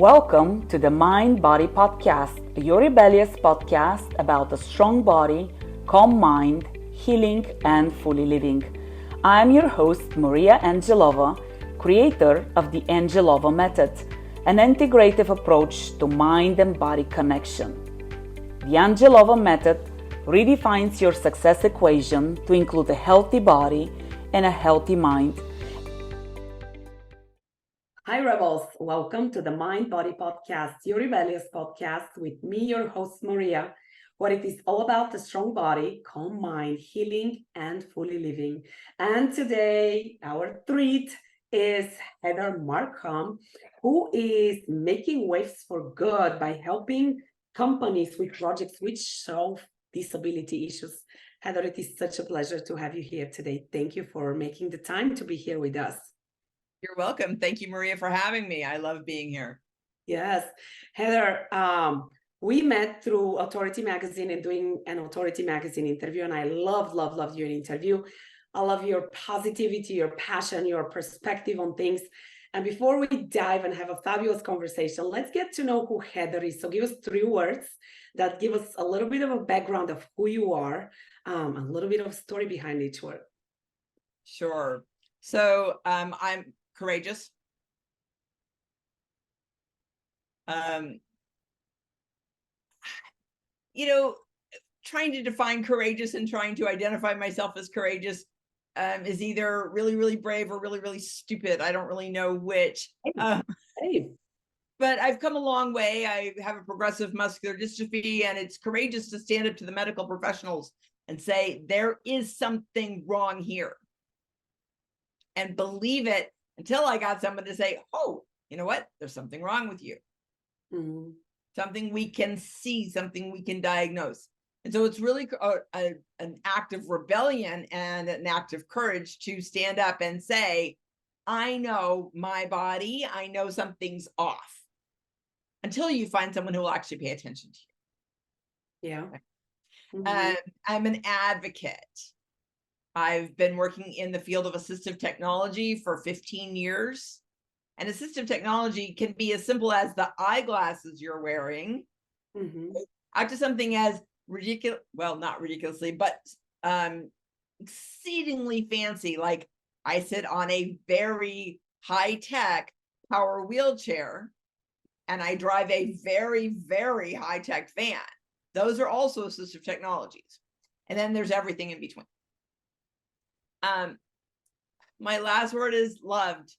Welcome to the Mind Body Podcast, your rebellious podcast about a strong body, calm mind, healing, and fully living. I'm your host, Maria Angelova, creator of the Angelova Method, an integrative approach to mind and body connection. The Angelova Method redefines your success equation to include a healthy body and a healthy mind. Hi, Rebels. Welcome to the Mind Body Podcast, your rebellious podcast with me, your host, Maria, where it is all about the strong body, calm mind, healing, and fully living. And today, our treat is Heather Markham, who is making waves for good by helping companies with projects which solve disability issues. Heather, it is such a pleasure to have you here today. Thank you for making the time to be here with us. You're welcome. Thank you, Maria, for having me. I love being here. Yes. Heather, we met through Authority Magazine and doing an Authority Magazine interview, and I loved your interview. I love your positivity, your passion, your perspective on things. And before we dive and have a fabulous conversation, let's get to know who Heather is. So give us 3 words that give us a little bit of a background of who you are, a little bit of story behind each word. Sure. So I'm courageous. Trying to define courageous and trying to identify myself as courageous is either really, really brave or really, really stupid. I don't really know which. But I've come a long way. I have a progressive muscular dystrophy, and it's courageous to stand up to the medical professionals and say, there is something wrong here. And believe it until I got someone to say, oh, you know what? There's something wrong with you. Mm-hmm. Something we can see, something we can diagnose. And so it's really an act of rebellion and an act of courage to stand up and say, I know my body, I know something's off, until you find someone who will actually pay attention to you. Yeah. Mm-hmm. I'm an advocate. I've been working in the field of assistive technology for 15 years. And assistive technology can be as simple as the eyeglasses you're wearing, out to something as ridiculous, well, not ridiculously, but exceedingly fancy. Like I sit on a very high-tech power wheelchair, and I drive a very, very high-tech van. Those are also assistive technologies. And then there's everything in between. My last word is loved.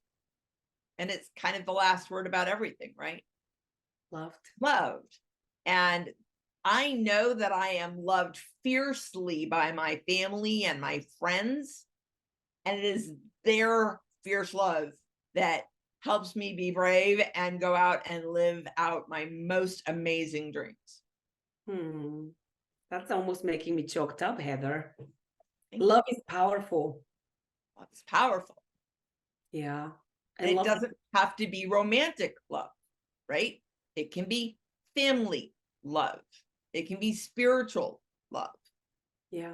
And it's kind of the last word about everything, right? Loved. And I know that I am loved fiercely by my family and my friends. And it is their fierce love that helps me be brave and go out and live out my most amazing dreams. That's almost making me choked up, Heather. Love is powerful. Love is powerful. Yeah. And it doesn't have to be romantic love, right? It can be family love. It can be spiritual love. Yeah.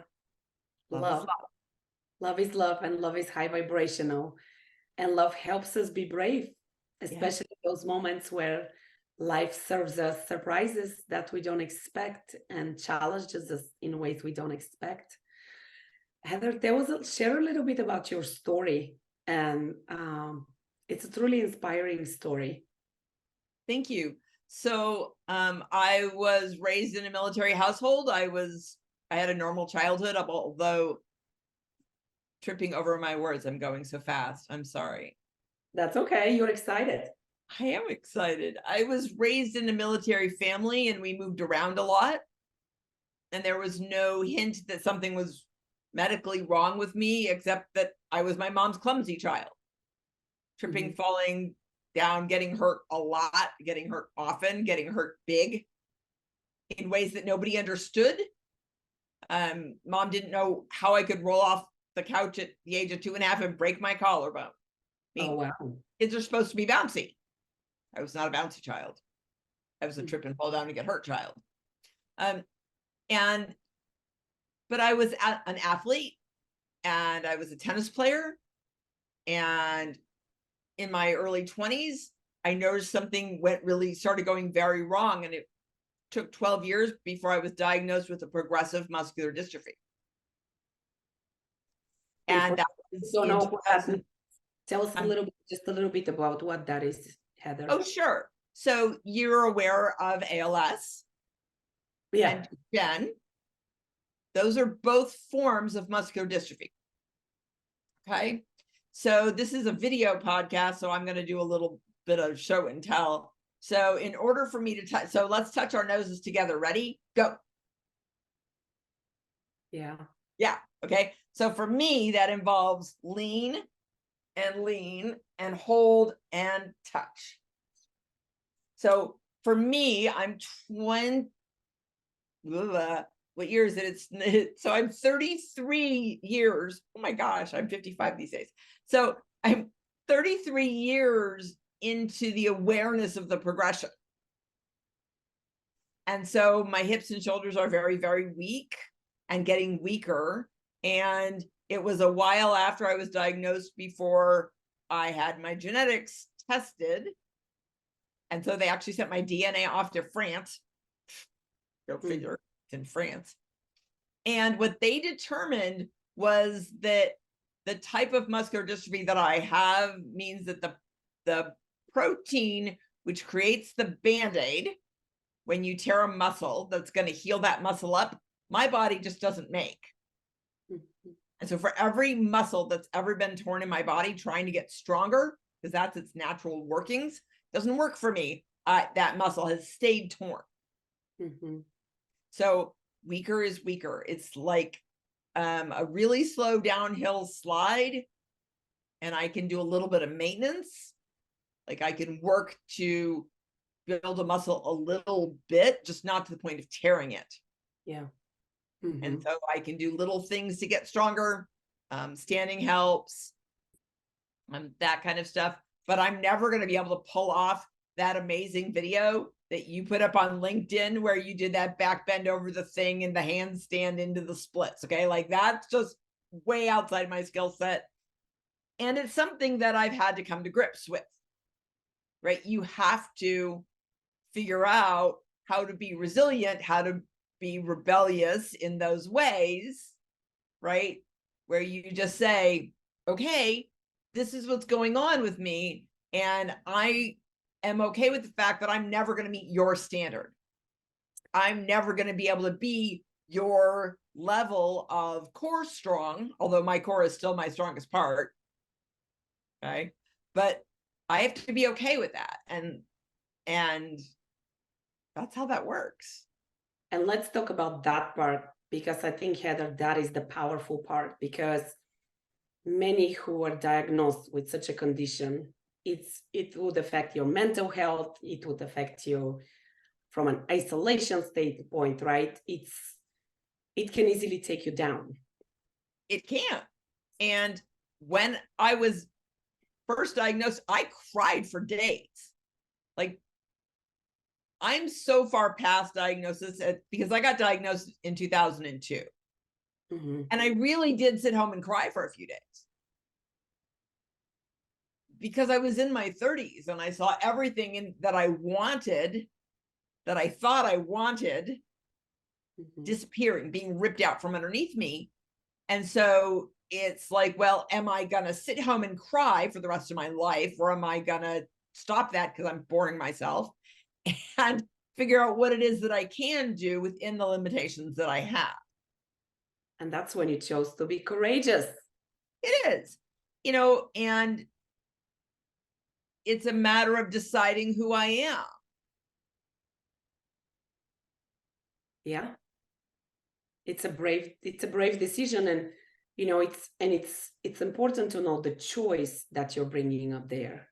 Love is love, and love is high vibrational. And love helps us be brave, especially those moments where life serves us surprises that we don't expect and challenges us in ways we don't expect. Heather, share a little bit about your story, and it's a truly inspiring story. Thank you. So I was raised in a military household. I had a normal childhood, although tripping over my words, I'm going so fast. I'm sorry. That's okay. You're excited. I am excited. I was raised in a military family, and we moved around a lot. And there was no hint that something was medically wrong with me, except that I was my mom's clumsy child. Tripping, falling down, getting hurt a lot, getting hurt often, getting hurt big in ways that nobody understood. Mom didn't know how I could roll off the couch at the age of 2.5 and break my collarbone. Oh, wow. Kids are supposed to be bouncy. I was not a bouncy child. I was a trip and fall down and get hurt child. But I was an athlete, and I was a tennis player. And in my early 20s, I noticed something started going very wrong, and it took 12 years before I was diagnosed with a progressive muscular dystrophy. And that was don't in know what that 2000. Tell us just a little bit about what that is, Heather. Oh, sure. So you're aware of ALS and Jen. Those are both forms of muscular dystrophy. Okay. So this is a video podcast, so I'm going to do a little bit of show and tell. So in order for me to touch, so let's touch our noses together. Ready? Go. Yeah. Okay. So for me, that involves lean and hold and touch. So for me, I'm 20. What year is it? So I'm 33 years. Oh my gosh, I'm 55 these days. So I'm 33 years into the awareness of the progression. And so my hips and shoulders are very, very weak and getting weaker. And it was a while after I was diagnosed before I had my genetics tested. And so they actually sent my DNA off to France. Go figure, it's in France. And what they determined was that the type of muscular dystrophy that I have means that the protein which creates the Band-Aid when you tear a muscle that's going to heal that muscle up, my body just doesn't make. And so for every muscle that's ever been torn in my body trying to get stronger, because that's its natural workings, doesn't work for me. That muscle has stayed torn. So weaker is weaker. It's like a really slow downhill slide, and I can do a little bit of maintenance. Like I can work to build a muscle a little bit, just not to the point of tearing it. Yeah. And so I can do little things to get stronger. Standing helps, that kind of stuff. But I'm never going to be able to pull off that amazing video that you put up on LinkedIn where you did that back bend over the thing and the handstand into the splits. Okay. Like that's just way outside my skill set. And it's something that I've had to come to grips with, right? You have to figure out how to be resilient, how to be rebellious in those ways, right? Where you just say, okay, this is what's going on with me. And I am okay with the fact that I'm never going to meet your standard. I'm never going to be able to be your level of core strong, although my core is still my strongest part. Okay. But I have to be okay with that. And that's how that works. And let's talk about that part, because I think, Heather, that is the powerful part, because many who are diagnosed with such a condition, it would affect your mental health. It would affect you from an isolation standpoint, right? It can easily take you down. It can. And when I was first diagnosed, I cried for days. Like, I'm so far past diagnosis because I got diagnosed in 2002. And I really did sit home and cry for a few days because I was in my 30s and I saw everything that I wanted, that I thought I wanted, disappearing, being ripped out from underneath me. And so it's like, well, am I going to sit home and cry for the rest of my life, or am I going to stop that because I'm boring myself and figure out what it is that I can do within the limitations that I have? And that's when you chose to be courageous. It is, and it's a matter of deciding who I am. Yeah. It's a brave decision. And, it's important to know the choice that you're bringing up there,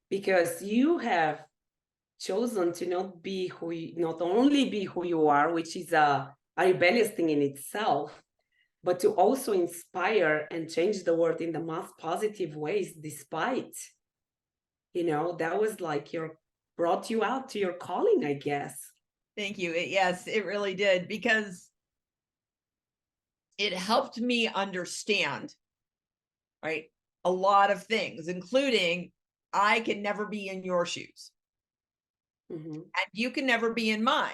because you have chosen to not only be who you are, which is a rebellious thing in itself, but to also inspire and change the world in the most positive ways, despite, that was like brought you out to your calling, I guess. Thank you. Yes, it really did, because it helped me understand, right, a lot of things, including I can never be in your shoes. And you can never be in mine.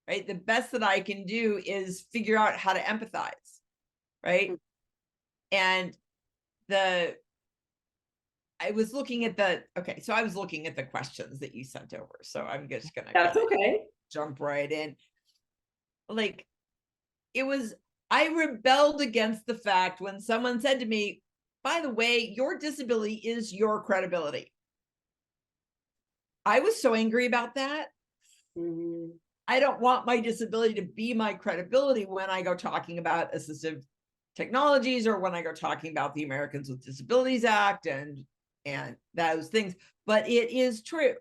Right? The best that I can do is figure out how to empathize. Right? And I was looking at the questions that you sent over. So I'm just gonna That's okay. jump right in. Like, I rebelled against the fact when someone said to me, by the way, your disability is your credibility. I was so angry about that. I don't want my disability to be my credibility when I go talking about assistive technologies, or when I go talking about the Americans with Disabilities Act and those things, but it is true.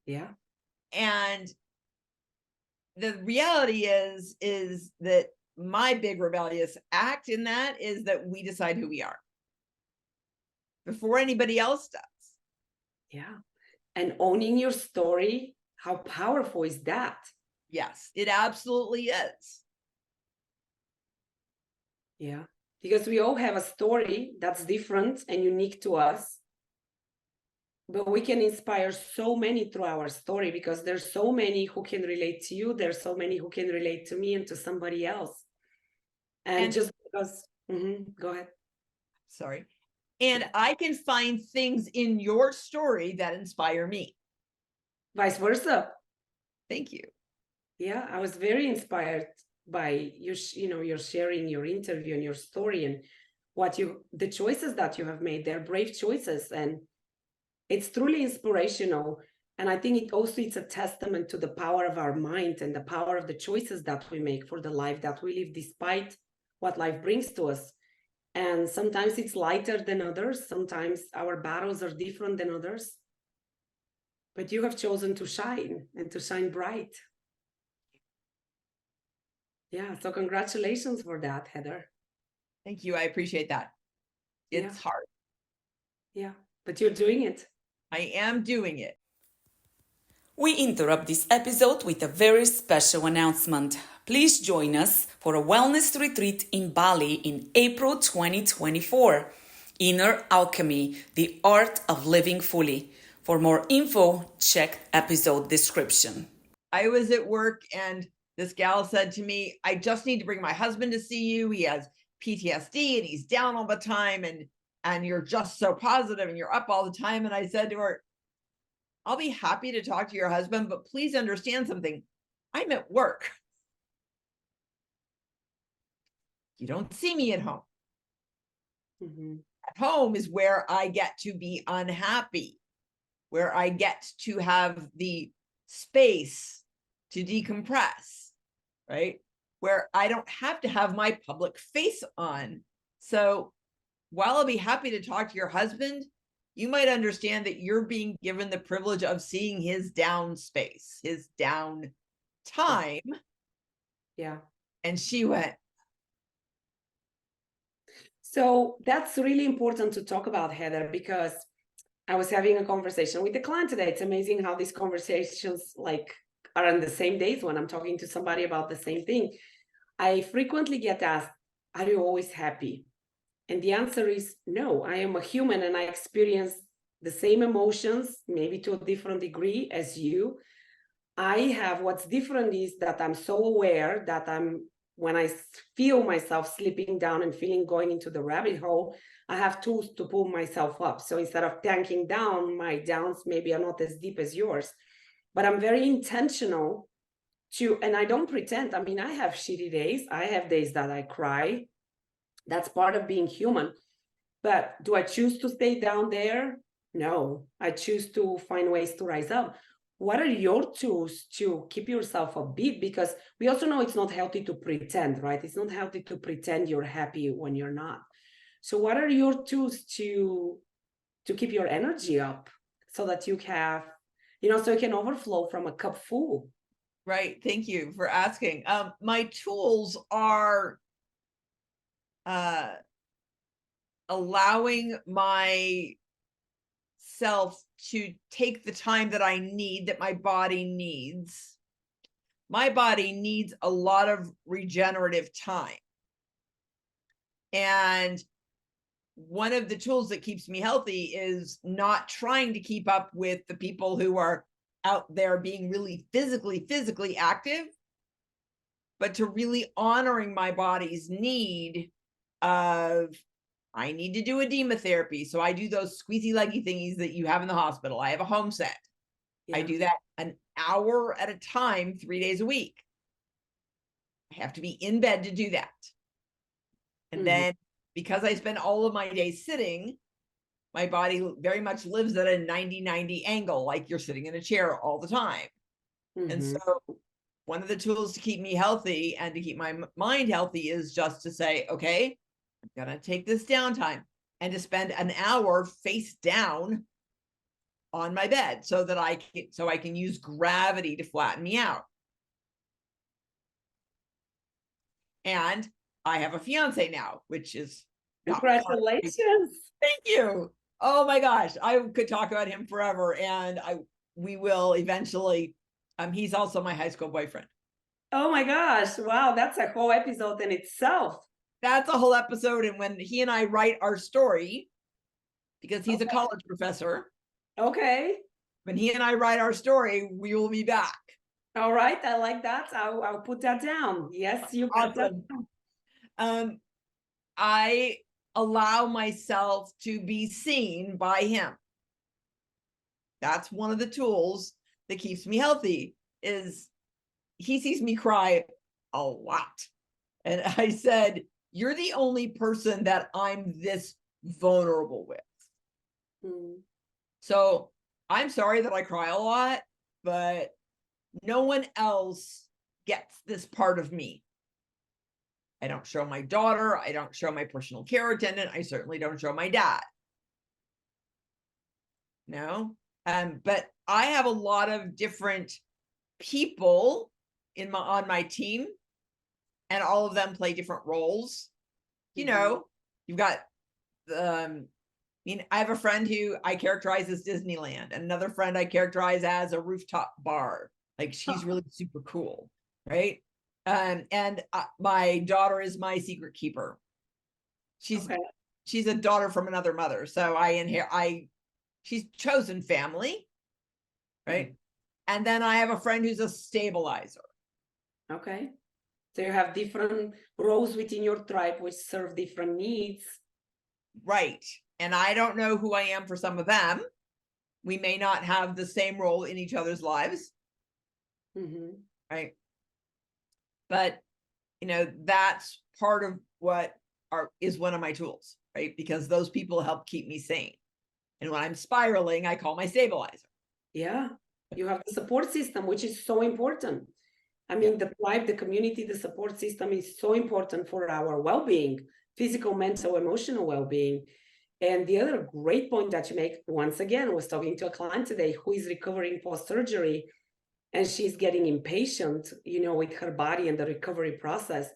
Yeah. And the reality is that my big rebellious act in that is that we decide who we are before anybody else does. Yeah. And owning your story, how powerful is that? Yes, it absolutely is. Yeah. Because we all have a story that's different and unique to us. But we can inspire so many through our story, because there's so many who can relate to you. There's so many who can relate to me and to somebody else. And just because, go ahead. Sorry. And I can find things in your story that inspire me. Vice versa. Thank you. Yeah, I was very inspired by your sharing your interview and your story, and the choices that you have made. They're brave choices, and it's truly inspirational. And I think it's a testament to the power of our mind and the power of the choices that we make for the life that we live, despite what life brings to us. And sometimes it's lighter than others. Sometimes our battles are different than others. But you have chosen to shine, and to shine bright. Yeah, so congratulations for that, Heather. Thank you. I appreciate that. It's hard. Yeah, but you're doing it. I am doing it. We interrupt this episode with a very special announcement. Please join us for a wellness retreat in Bali in April 2024. Inner Alchemy, the art of living fully. For more info, check episode description. I was at work and this gal said to me, I just need to bring my husband to see you. He has PTSD and he's down all the time, and you're just so positive and you're up all the time. And I said to her, I'll be happy to talk to your husband, but please understand something. I'm at work. You don't see me at home. At home is where I get to be unhappy, where I get to have the space to decompress, right? Where I don't have to have my public face on. So while I'll be happy to talk to your husband, you might understand that you're being given the privilege of seeing his down space, his down time. Yeah. And she went. So that's really important to talk about, Heather, because I was having a conversation with a client today. It's amazing how these conversations are on the same days when I'm talking to somebody about the same thing. I frequently get asked, are you always happy? And the answer is no. I am a human and I experience the same emotions, maybe to a different degree as you. What's different is that I'm so aware that when I feel myself slipping down and going into the rabbit hole, I have tools to pull myself up. So instead of tanking down, my downs maybe are not as deep as yours, but I'm very intentional and I don't pretend. I mean, I have shitty days. I have days that I cry. That's part of being human. But do I choose to stay down there? No, I choose to find ways to rise up. What are your tools to keep yourself upbeat? Because we also know it's not healthy to pretend, right? It's not healthy to pretend you're happy when you're not. So what are your tools to keep your energy up so that you have, so you can overflow from a cup full? Right. Thank you for asking. My tools are allowing myself to take the time that I need, that my body needs. My body needs a lot of regenerative time. And one of the tools that keeps me healthy is not trying to keep up with the people who are out there being really physically active, but to really honoring my body's need of, I need to do edema therapy. So I do those squeezy leggy thingies that you have in the hospital. I have a home set. Yeah. I do that an hour at a time, 3 days a week. I have to be in bed to do that. And then because I spend all of my days sitting, my body very much lives at a 90-90 angle, like you're sitting in a chair all the time. And so one of the tools to keep me healthy and to keep my mind healthy is just to say, okay, I'm going to take this downtime and to spend an hour face down on my bed so that I can use gravity to flatten me out. And I have a fiance now, which is congratulations. Thank you. Oh my gosh, I could talk about him forever, and we will eventually. He's also my high school boyfriend. Oh my gosh. Wow. That's a whole episode in itself. That's a whole episode. And when he and I write our story, because he's a college professor. Okay. When he and I write our story, we will be back. All right. I like that. I'll put that down. Yes, you got that. I allow myself to be seen by him. That's one of the tools that keeps me healthy, is he sees me cry a lot. And I said, you're the only person that I'm this vulnerable with. So I'm sorry that I cry a lot, but no one else gets this part of me. I don't show my daughter. I don't show my personal care attendant. I certainly don't show my dad. No. But I have a lot of different people on my team, and all of them play different roles. You know, you've got I have a friend who I characterize as Disneyland, and another friend I characterize as a rooftop bar. Like, she's really super cool, right? And my daughter is my secret keeper. She's a daughter from another mother, so she's chosen family, right? And then I have a friend who's a stabilizer. Okay. So you have different roles within your tribe which serve different needs. Right. And I don't know who I am for some of them. We may not have the same role in each other's lives. Right. But, that's part of what is one of my tools, right? Because those people help keep me sane. And when I'm spiraling, I call my stabilizer. Yeah. You have the support system, which is so important. I mean, the tribe, the community, the support system is so important for our well-being, physical, mental, emotional well-being. And the other great point that you make, once again, I was talking to a client today who is recovering post-surgery, and she's getting impatient, with her body and the recovery process,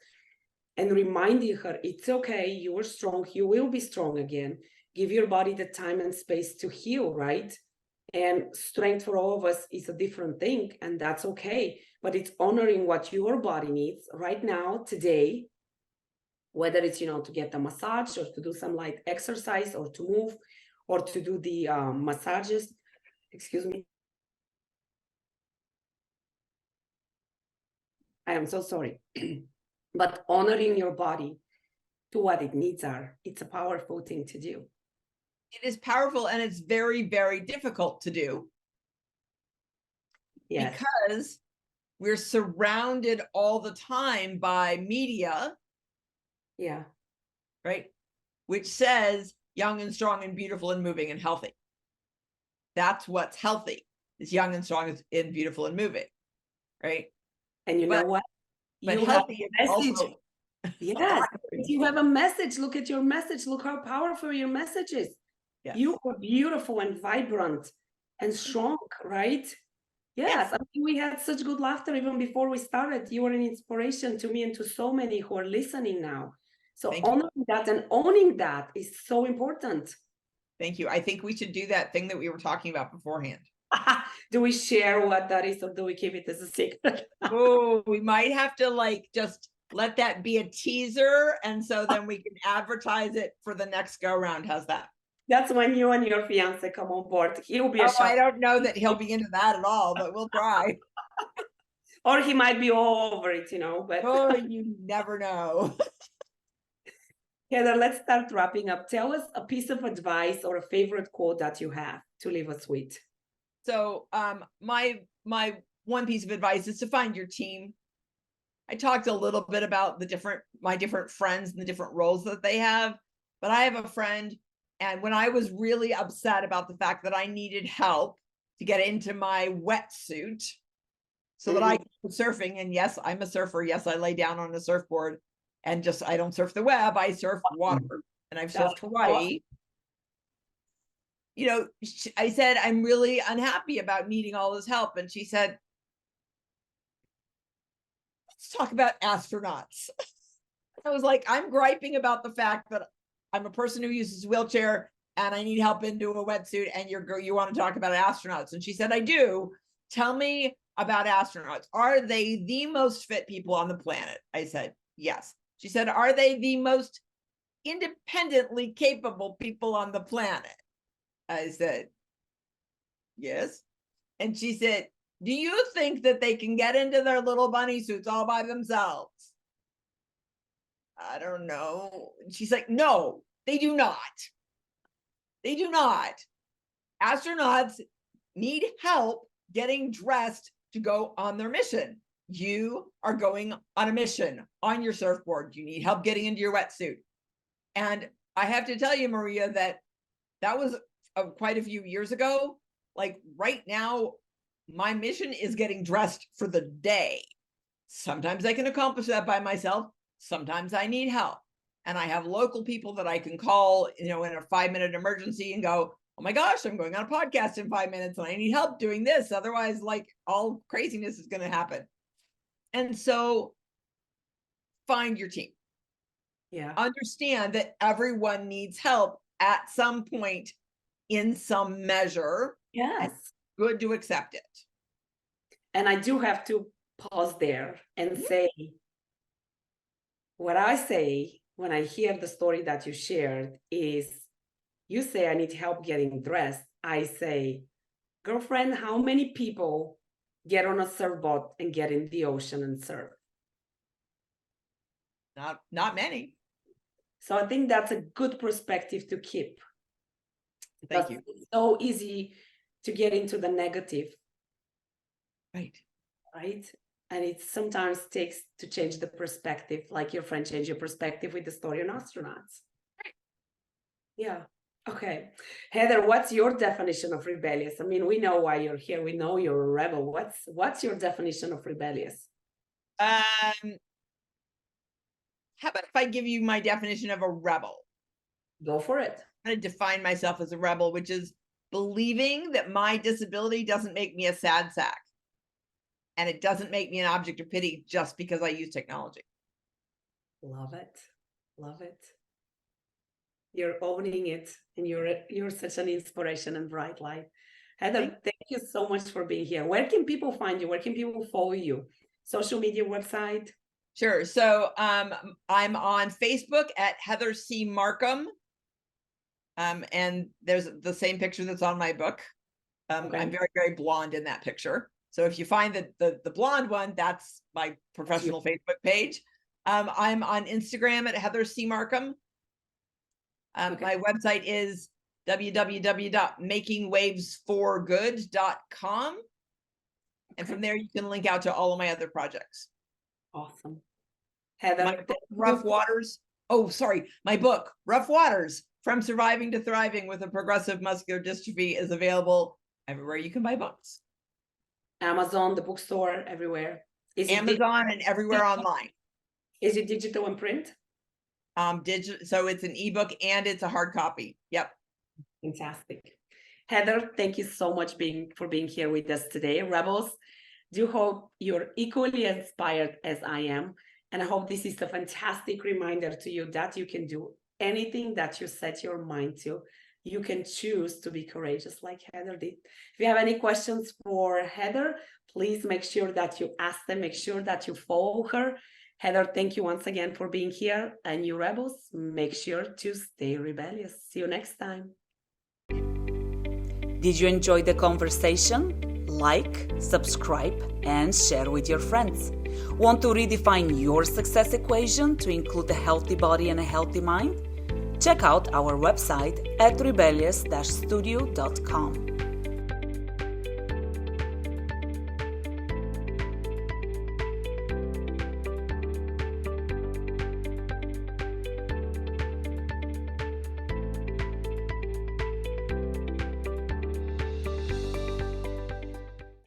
and reminding her, it's okay, you are strong, you will be strong again. Give your body the time and space to heal, right? And strength for all of us is a different thing, and that's okay. But it's honoring what your body needs right now, today, whether it's, to get a massage or to do some light exercise or to move or to do the massages. Excuse me. I am so sorry. But honoring your body to what its needs are, it's a powerful thing to do. It is powerful, and it's very, very difficult to do. Yes. Because we're surrounded all the time by media. Yeah. Right. Which says young and strong and beautiful and moving and healthy. That's what's healthy, is young and strong and beautiful and moving. Right. And know what? But healthy is also. Yes. You have a message. Look at your message. Look how powerful your message is. Yes. You are beautiful and vibrant and strong, right? Yes. I mean, we had such good laughter even before we started. You were an inspiration to me and to so many who are listening now. So honoring that and owning that is so important. Thank you. I think we should do that thing that we were talking about beforehand. Do we share what that is, or do we keep it as a secret? Oh, we might have to just let that be a teaser. And so then we can advertise it for the next go round. How's that? That's when you and your fiance come on board. He'll be a Oh, I shock. don't know that he'll be into that at all, but we'll try. Or he might be all over it, but Oh, you never know. Heather, let's start wrapping up. Tell us a piece of advice or a favorite quote that you have to leave us with. So my one piece of advice is to find your team. I talked a little bit about my different friends and the different roles that they have, but I have a friend, and when I was really upset about the fact that I needed help to get into my wetsuit so that I could go surfing, and yes, I'm a surfer. Yes, I lay down on a surfboard, and I don't surf the web, I surf water, and I've surfed Hawaii. I said, I'm really unhappy about needing all this help. And she said, let's talk about astronauts. I was like, I'm griping about the fact that I'm a person who uses a wheelchair and I need help into a wetsuit, and you want to talk about astronauts. And she said, I do. Tell me about astronauts. Are they the most fit people on the planet? I said, yes. She said, are they the most independently capable people on the planet? I said, yes. And she said, do you think that they can get into their little bunny suits all by themselves? I don't know. And she's like, no, they do not. They do not. Astronauts need help getting dressed to go on their mission. You are going on a mission on your surfboard. You need help getting into your wetsuit. And I have to tell you, Maria, that was quite a few years ago. Like right now, my mission is getting dressed for the day. Sometimes I can accomplish that by myself. Sometimes I need help. And I have local people that I can call, in a 5-minute emergency and go, oh my gosh, I'm going on a podcast in 5 minutes and I need help doing this. Otherwise, like all craziness is going to happen. And so find your team. Yeah. Understand that everyone needs help at some point in some measure. Yes. Good to accept it. And I do have to pause there and say, what I say when I hear the story that you shared is, you say I need help getting dressed. I say, girlfriend, how many people get on a surfboard and get in the ocean and surf? Not many. So I think that's a good perspective to keep. Thank you. It's so easy to get into the negative. Right. And it sometimes takes to change the perspective, like your friend changed your perspective with the story on astronauts. Yeah. Okay. Heather, what's your definition of rebellious? I mean, we know why you're here. We know you're a rebel. What's your definition of rebellious? How about if I give you my definition of a rebel? Go for it. I'm going to define myself as a rebel, which is believing that my disability doesn't make me a sad sack. And it doesn't make me an object of pity just because I use technology. Love it. Love it. You're owning it, and you're such an inspiration and bright light. Heather, thank you so much for being here. Where can people find you? Where can people follow you? Social media, website? Sure. So I'm on Facebook at Heather C. Markham. And there's the same picture that's on my book. Okay. I'm very, very blonde in that picture. So if you find the blonde one, that's my professional Facebook page. I'm on Instagram at Heather C. Markham. Okay. My website is www.makingwavesforgood.com. And from there, you can link out to all of my other projects. Awesome. Heather, my book, Rough Waters. Oh, sorry. My book, Rough Waters, From Surviving to Thriving with a Progressive Muscular Dystrophy, is available everywhere you can buy books. Amazon, the bookstore, everywhere. Amazon and everywhere online. Is it digital and print? Digital. So it's an ebook and it's a hard copy. Yep. Fantastic. Heather, thank you so much for being here with us today. Rebels, do hope you're equally inspired as I am. And I hope this is a fantastic reminder to you that you can do anything that you set your mind to. You can choose to be courageous like Heather did. If you have any questions for Heather, please make sure that you ask them, make sure that you follow her. Heather, thank you once again for being here. And you rebels, make sure to stay rebellious. See you next time. Did you enjoy the conversation? Like, subscribe, and share with your friends. Want to redefine your success equation to include a healthy body and a healthy mind? Check out our website at rebellious-studio.com.